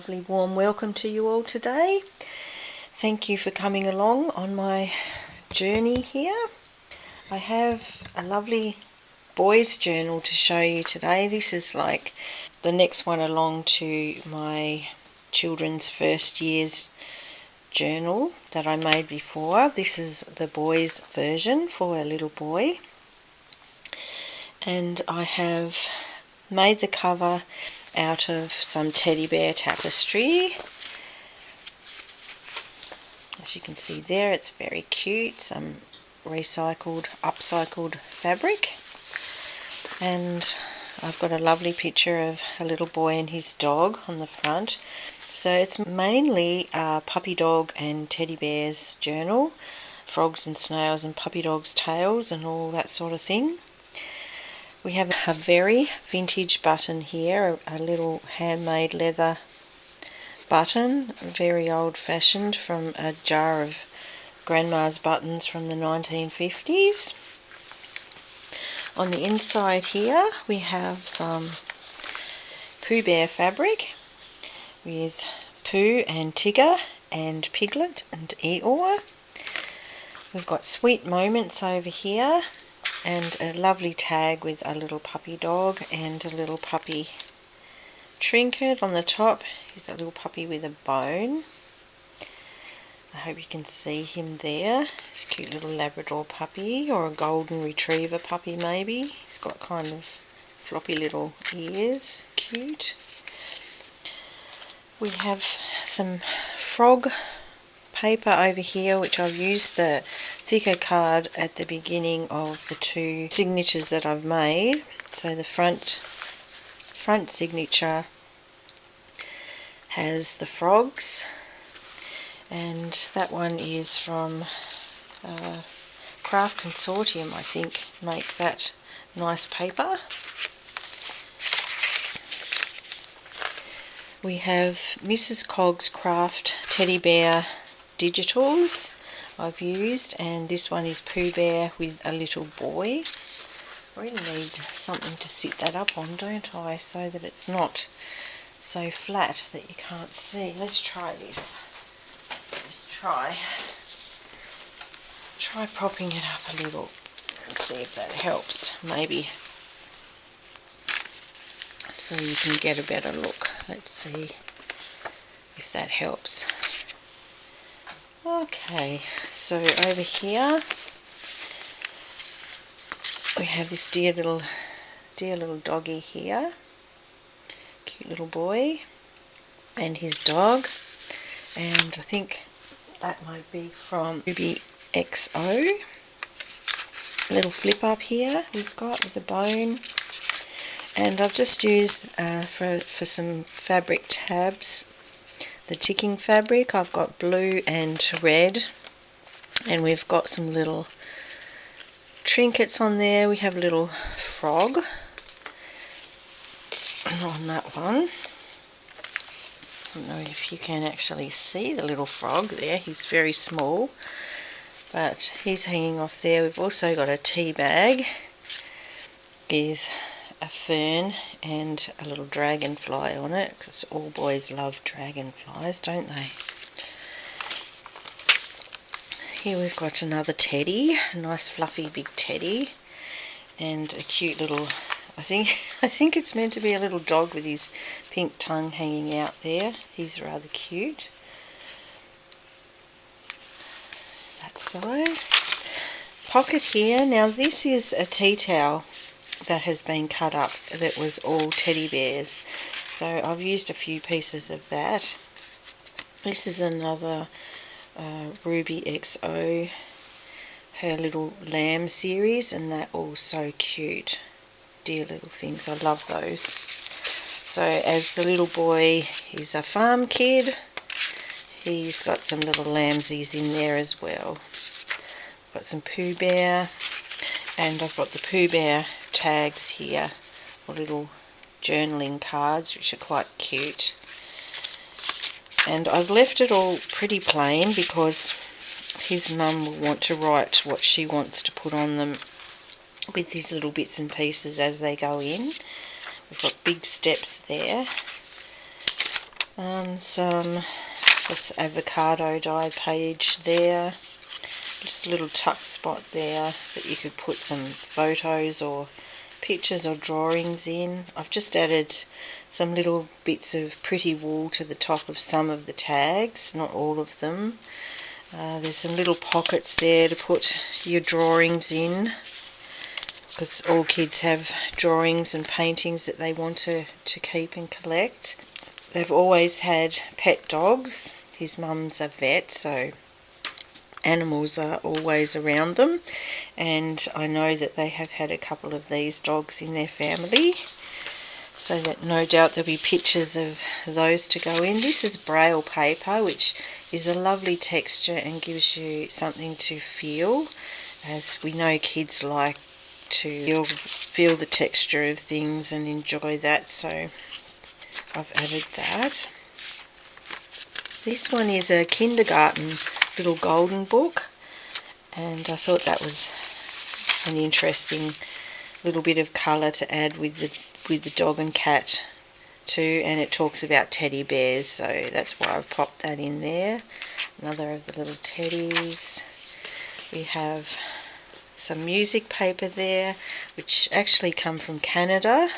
lovely warm welcome to you all today. Thank you for coming along on my journey here. I have a lovely boys journal to show you today. This is like the next one along to my children's first year's journal that I made before. This is the boys version for a little boy, and I have made the cover out of some teddy bear tapestry. As you can see there, it's very cute, some upcycled fabric, and I've got a lovely picture of a little boy and his dog on the front. So it's mainly a puppy dog and teddy bears journal, frogs and snails and puppy dogs' tails and all that sort of thing. We have a very vintage button here, a little handmade leather button, very old-fashioned, from a jar of grandma's buttons from the 1950s. On the inside here we have some Pooh Bear fabric with Pooh and Tigger and Piglet and Eeyore. We've got Sweet Moments over here, and a lovely tag with a little puppy dog and a little puppy trinket on the top. He's a little puppy with a bone. I hope you can see him there. He's a cute little Labrador puppy, or a golden retriever puppy maybe. He's got kind of floppy little ears. Cute. We have some frog paper over here, which I've used the thicker card at the beginning of the two signatures that I've made. So the front signature has the frogs, and that one is from Craft Consortium, I think, make that nice paper. We have Mrs. Cog's Craft Teddy Bear Digitals I've used, and this one is Pooh Bear with a little boy. I really need something to sit that up on, don't I, so that it's not so flat that you can't see. Let's try this. Just try propping it up a little and see if that helps, maybe, so you can get a better look. Let's see if that helps. Okay, so over here we have this dear little doggy here, cute little boy and his dog, and I think that might be from Ruby XO. Little flip up here we've got with the bone, and I've just used for some fabric tabs the ticking fabric. I've got blue and red, and we've got some little trinkets on there. We have a little frog on that one. I don't know if you can actually see the little frog there. He's very small, but he's hanging off there. We've also got a tea bag with a fern and a little dragonfly on it, because all boys love dragonflies, don't they? Here we've got another teddy, a nice fluffy big teddy, and a cute little, I think it's meant to be a little dog with his pink tongue hanging out there. He's rather cute. That side. Pocket here. Now this is a tea towel that has been cut up that was all teddy bears, so I've used a few pieces of that. This is another Ruby XO, her little lamb series, and they're all so cute. Dear little things, I love those. So as the little boy is a farm kid, he's got some little lambsies in there as well. Got some Pooh Bear, and I've got the Pooh Bear tags here, or little journaling cards, which are quite cute. And I've left it all pretty plain because his mum will want to write what she wants to put on them with these little bits and pieces as they go in. We've got big steps there, Some that's avocado dye page there. Just a little tuck spot there that you could put some photos or pictures or drawings in. I've just added some little bits of pretty wool to the top of some of the tags, not all of them. There's some little pockets there to put your drawings in, because all kids have drawings and paintings that they want to keep and collect. They've always had pet dogs. His mum's a vet, so animals are always around them, and I know that they have had a couple of these dogs in their family, so that no doubt there'll be pictures of those to go in. This is braille paper, which is a lovely texture and gives you something to feel, as we know kids like to feel the texture of things and enjoy that, so I've added that. This one is a kindergarten little golden book, and I thought that was an interesting little bit of colour to add with the dog and cat too, and it talks about teddy bears, so that's why I've popped that in there. Another of the little teddies. We have some music paper there, which actually come from Canada.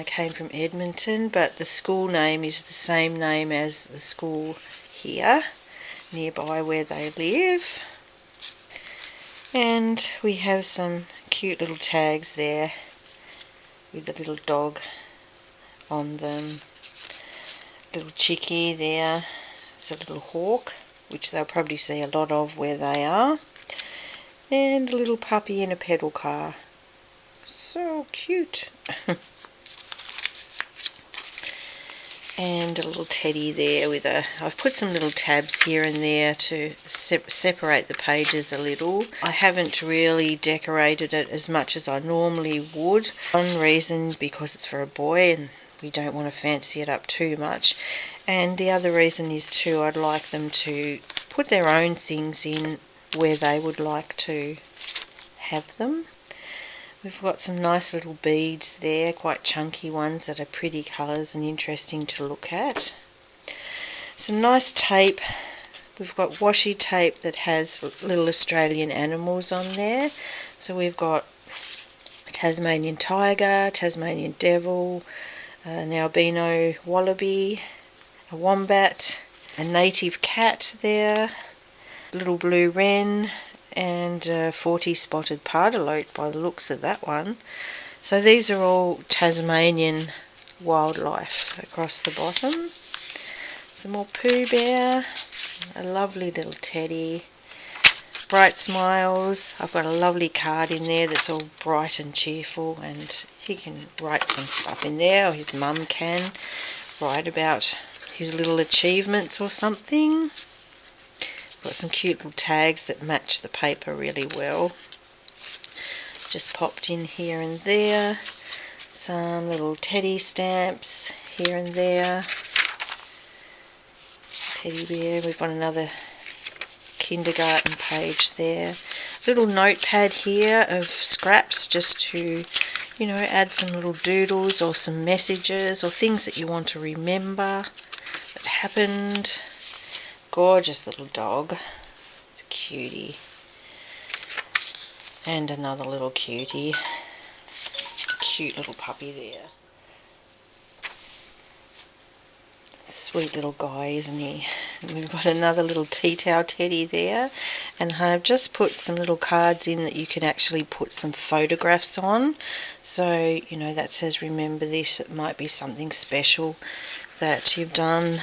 Came from Edmonton, but the school name is the same name as the school here, nearby where they live. And we have some cute little tags there with the little dog on them. Little chickie there. It's a little hawk, which they'll probably see a lot of where they are. And a little puppy in a pedal car. So cute. And a little teddy there with I've put some little tabs here and there to separate the pages a little. I haven't really decorated it as much as I normally would. One reason, because it's for a boy and we don't want to fancy it up too much. And the other reason is too, I'd like them to put their own things in where they would like to have them. We've got some nice little beads there, quite chunky ones that are pretty colours and interesting to look at. Some nice tape. We've got washi tape that has little Australian animals on there. So we've got a Tasmanian tiger, Tasmanian devil, an albino wallaby, a wombat, a native cat there, a little blue wren, and 40 spotted pardalote by the looks of that one. So these are all Tasmanian wildlife across the bottom. Some more Pooh Bear, a lovely little teddy, bright smiles. I've got a lovely card in there that's all bright and cheerful, and he can write some stuff in there, or his mum can write about his little achievements or something. Got some cute little tags that match the paper really well. Just popped in here and there. Some little teddy stamps here and there. Teddy bear. We've got another kindergarten page there. Little notepad here of scraps just to, you know, add some little doodles or some messages or things that you want to remember that happened. Gorgeous little dog. It's a cutie. And another little cutie. Cute little puppy there. Sweet little guy, isn't he? And we've got another little tea towel teddy there. And I've just put some little cards in that you can actually put some photographs on. So, you know, that says remember this. It might be something special that you've done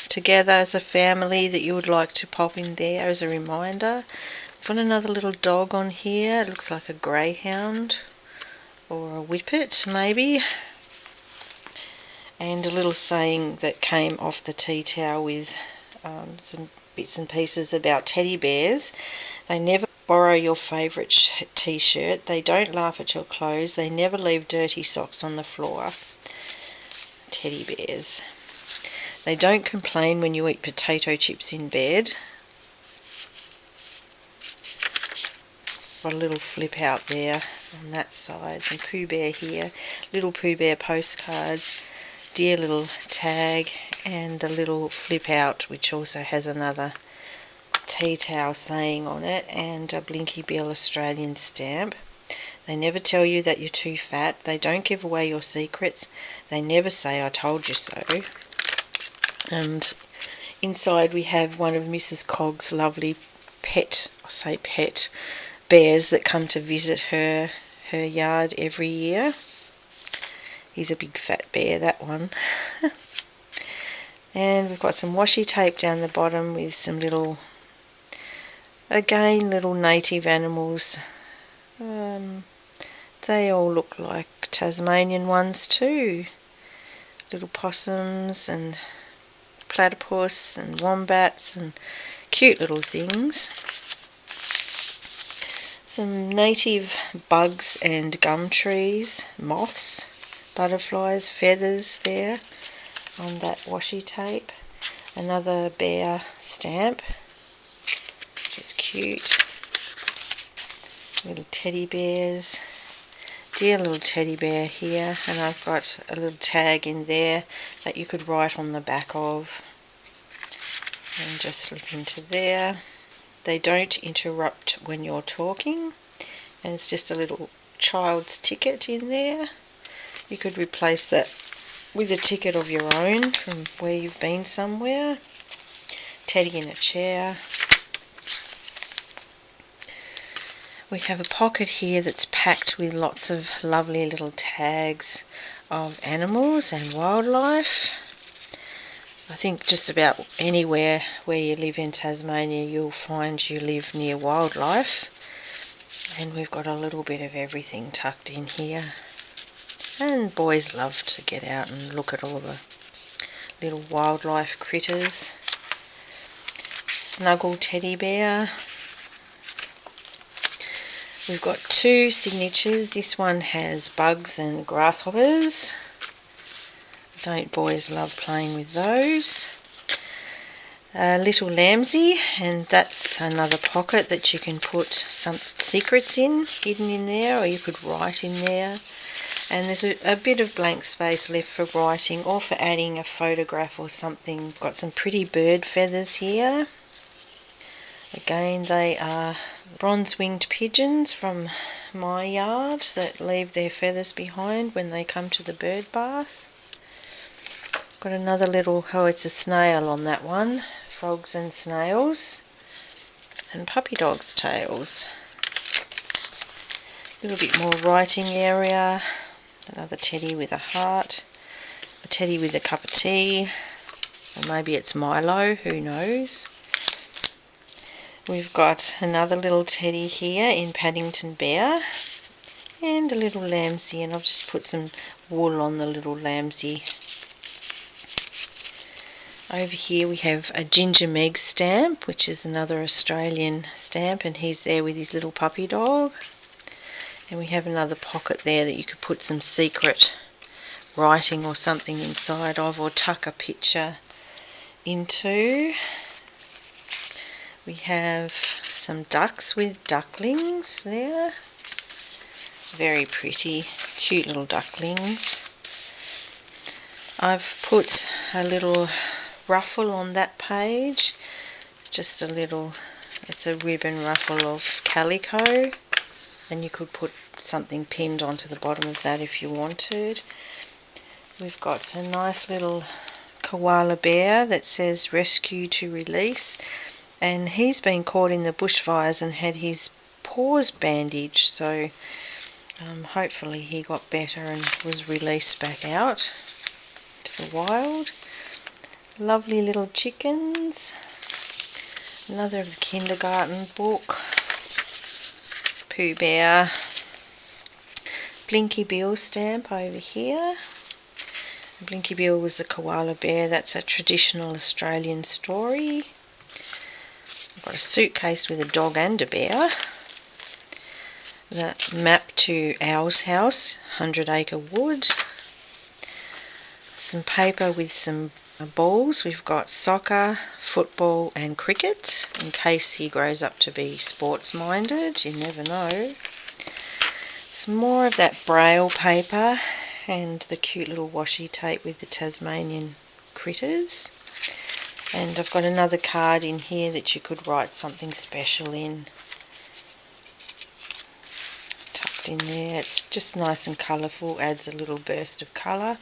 together as a family that you would like to pop in there as a reminder. Got another little dog on here. It looks like a greyhound or a whippet maybe. And a little saying that came off the tea towel with some bits and pieces about teddy bears. They never borrow your favourite t-shirt. They don't laugh at your clothes. They never leave dirty socks on the floor. Teddy bears. They don't complain when you eat potato chips in bed. Got a little flip out there on that side. Some Pooh Bear here. Little Pooh Bear postcards. dear little tag, and the little flip out, which also has another tea towel saying on it, and a Blinky Bill Australian stamp. They never tell you that you're too fat. They don't give away your secrets. They never say I told you so. And inside we have one of Mrs. Cogg's lovely pet, I say pet, bears that come to visit her yard every year. He's a big fat bear, that one. And we've got some washi tape down the bottom with some little, again, little native animals. They all look like Tasmanian ones too. Little possums and platypus and wombats and cute little things. Some native bugs and gum trees, moths, butterflies, feathers there on that washi tape. Another bear stamp, which is cute. Little teddy bears. Dear little teddy bear here, and I've got a little tag in there that you could write on the back of, and just slip into there. They don't interrupt when you're talking, and it's just a little child's ticket in there. You could replace that with a ticket of your own from where you've been somewhere. Teddy in a chair. We have a pocket here that's packed with lots of lovely little tags of animals and wildlife. I think just about anywhere where you live in Tasmania you'll find you live near wildlife. And we've got a little bit of everything tucked in here. And boys love to get out and look at all the little wildlife critters. Snuggle teddy bear. We've got two signatures. This one has bugs and grasshoppers. Don't boys love playing with those? Little lambsy, and that's another pocket that you can put some secrets in, hidden in there, or you could write in there. And there's a bit of blank space left for writing or for adding a photograph or something. Got some pretty bird feathers here. Again, they are bronze-winged pigeons from my yard that leave their feathers behind when they come to the bird bath. Got another little, oh, it's a snail on that one. Frogs and snails. And puppy dogs' tails. A little bit more writing area. Another teddy with a heart. A teddy with a cup of tea. Or maybe it's Milo, who knows. We've got another little teddy here in Paddington Bear, and a little lambsy, and I've just put some wool on the little lambsy. Over here we have a Ginger Meg stamp, which is another Australian stamp, and he's there with his little puppy dog. And we have another pocket there that you could put some secret writing or something inside of, or tuck a picture into. We have some ducks with ducklings there. Very pretty, cute little ducklings. I've put a little ruffle on that page. Just a little, it's a ribbon ruffle of calico. And you could put something pinned onto the bottom of that if you wanted. We've got a nice little koala bear that says rescue to release. And he's been caught in the bushfires and had his paws bandaged, so hopefully he got better and was released back out to the wild. Lovely little chickens. Another of the kindergarten book. Pooh Bear. Blinky Bill stamp over here. Blinky Bill was a koala bear. That's a traditional Australian story. Got a suitcase with a dog and a bear. The map to Owl's house, 100 Acre Wood. Some paper with some balls. We've got soccer, football and cricket, in case he grows up to be sports minded, you never know. Some more of that braille paper, and the cute little washi tape with the Tasmanian critters. And I've got another card in here that you could write something special in, tucked in there. It's just nice and colourful, adds a little burst of colour.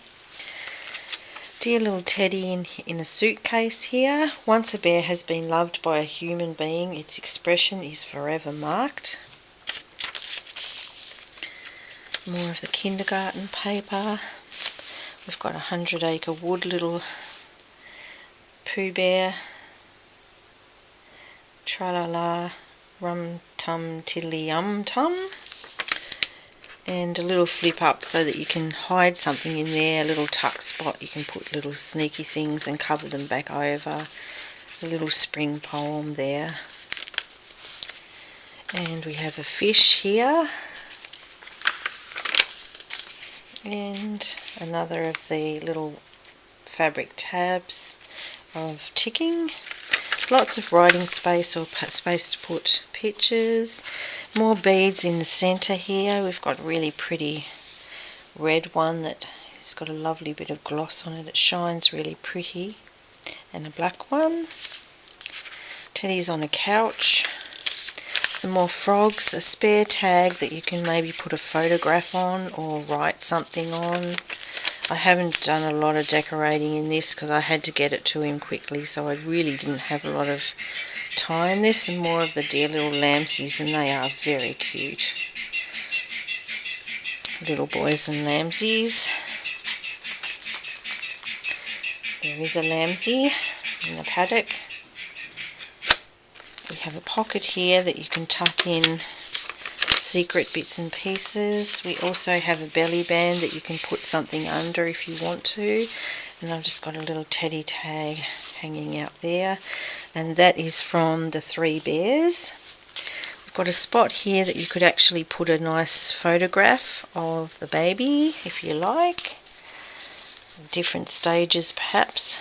Dear little teddy in a suitcase here. Once a bear has been loved by a human being, its expression is forever marked. More of the kindergarten paper. We've got 100 Acre Wood little Pooh Bear. Tra-la-la, rum-tum, tiddly-um-tum. And a little flip up so that you can hide something in there, a little tuck spot. You can put little sneaky things and cover them back over. There's a little spring poem there. And we have a fish here. And another of the little fabric tabs of ticking. Lots of writing space or space to put pictures. More beads in the centre here. We've got a really pretty red one that has got a lovely bit of gloss on it. It shines really pretty. And a black one. Teddy's on a couch. Some more frogs. A spare tag that you can maybe put a photograph on or write something on. I haven't done a lot of decorating in this because I had to get it to him quickly, so I really didn't have a lot of time. There's some more of the dear little lambsies, and they are very cute. Little boys and lambsies. There is a lambsie in the paddock. We have a pocket here that you can tuck in secret bits and pieces. We also have a belly band that you can put something under if you want to, and I've just got a little teddy tag hanging out there, and that is from the 3 bears. We've got a spot here that you could actually put a nice photograph of the baby if you like, different stages perhaps,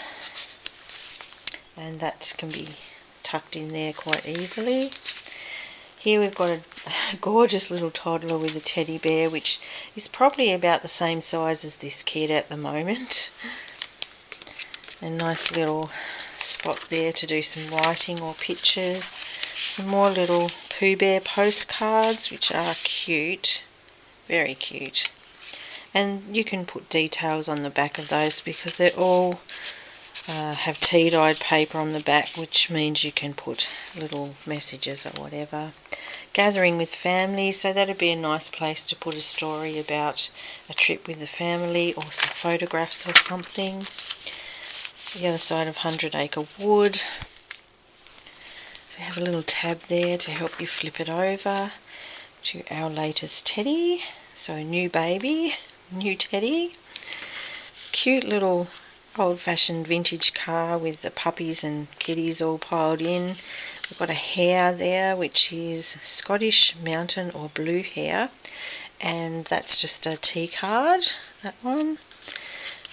and that can be tucked in there quite easily. Here we've got a gorgeous little toddler with a teddy bear, which is probably about the same size as this kid at the moment. A nice little spot there to do some writing or pictures. Some more little Pooh Bear postcards, which are cute, very cute. And you can put details on the back of those because they're all have tea-dyed paper on the back, which means you can put little messages or whatever. Gathering with family, so that'd be a nice place to put a story about a trip with the family or some photographs or something. The other side of 100 Acre Wood. So we have a little tab there to help you flip it over to our latest teddy. So new baby, new teddy. Cute little old-fashioned vintage car with the puppies and kitties all piled in. We've got a hare there, which is Scottish mountain or blue hare, and that's just a tea card, that one.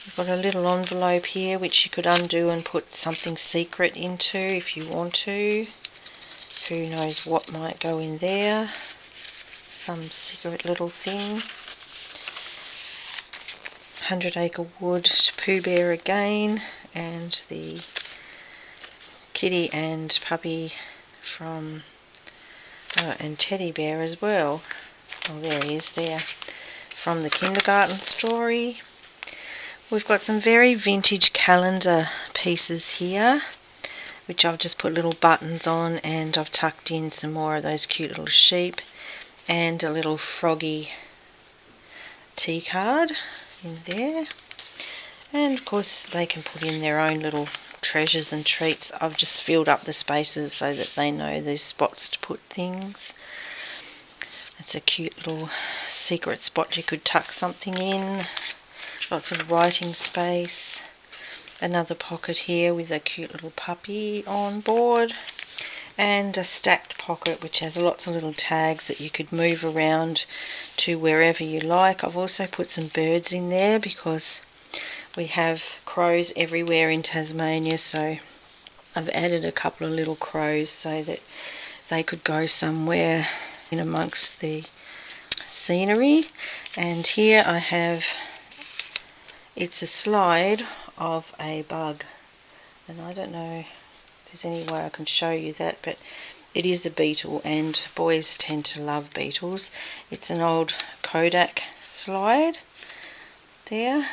We've got a little envelope here which you could undo and put something secret into if you want to. Who knows what might go in there. Some secret little thing. 100 Acre Wood, Pooh Bear again, and the kitty and puppy from, and teddy bear as well. Oh, there he is there, from the kindergarten story. We've got some very vintage calendar pieces here, which I've just put little buttons on, and I've tucked in some more of those cute little sheep and a little froggy tea card in there. And of course they can put in their own little treasures and treats. I've just filled up the spaces so that they know there's spots to put things. It's a cute little secret spot you could tuck something in. Lots of writing space. Another pocket here with a cute little puppy on board. And a stacked pocket which has lots of little tags that you could move around to wherever you like. I've also put some birds in there because we have crows everywhere in Tasmania, so I've added a couple of little crows so that they could go somewhere in amongst the scenery. And here I have It's a slide of a bug, and I don't know if there's any way I can show you that, but it is a beetle, and boys tend to love beetles. It's an old Kodak slide there,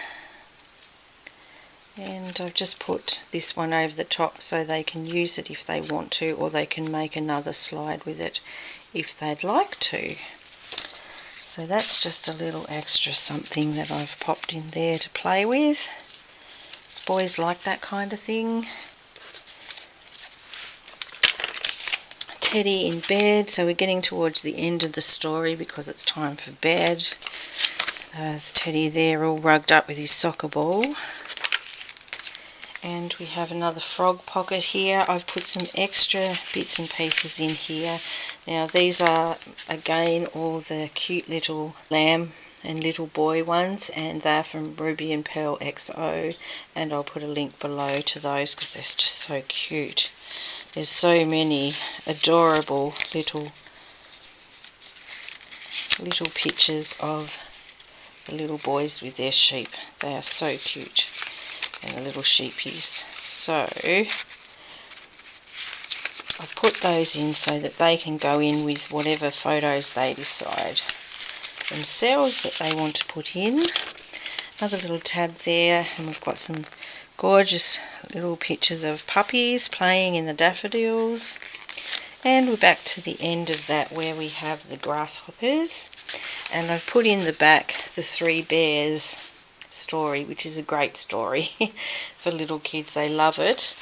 and I've just put this one over the top so they can use it if they want to, or they can make another slide with it if they'd like to. So that's just a little extra something that I've popped in there to play with. Boys like that kind of thing. Teddy in bed, so we're getting towards the end of the story because it's time for bed. There's Teddy there all rugged up with his soccer ball. And we have another frog pocket here. I've put some extra bits and pieces in here. Now these are again all the cute little lamb and little boy ones, and they're from Ruby and Pearl XO, and I'll put a link below to those because they're just so cute. There's so many adorable little pictures of the little boys with their sheep. They are so cute, and the little sheepies. So I've put those in so that they can go in with whatever photos they decide themselves that they want to put in. Another little tab there, and we've got some gorgeous little pictures of puppies playing in the daffodils. And we're back to the end of that where we have the grasshoppers, and I've put in the back the Three Bears story, which is a great story for little kids. They love it.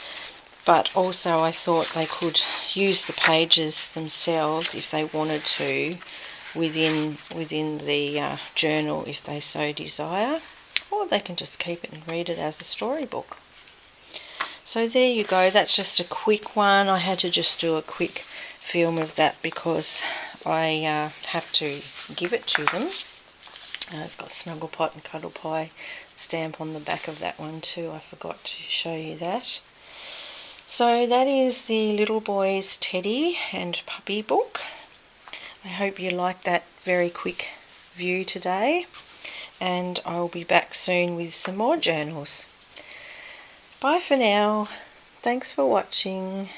But also I thought they could use the pages themselves if they wanted to within the journal if they so desire, or they can just keep it and read it as a storybook. So there you go, that's just a quick one. I had to just do a quick film of that because I have to give it to them. It's got Snuggle Pot and Cuddle Pie stamp on the back of that one too. I forgot to show you that. So that is the Little Boys Teddy and Puppy book. I hope you liked that very quick view today, and I'll be back soon with some more journals. Bye for now. Thanks for watching.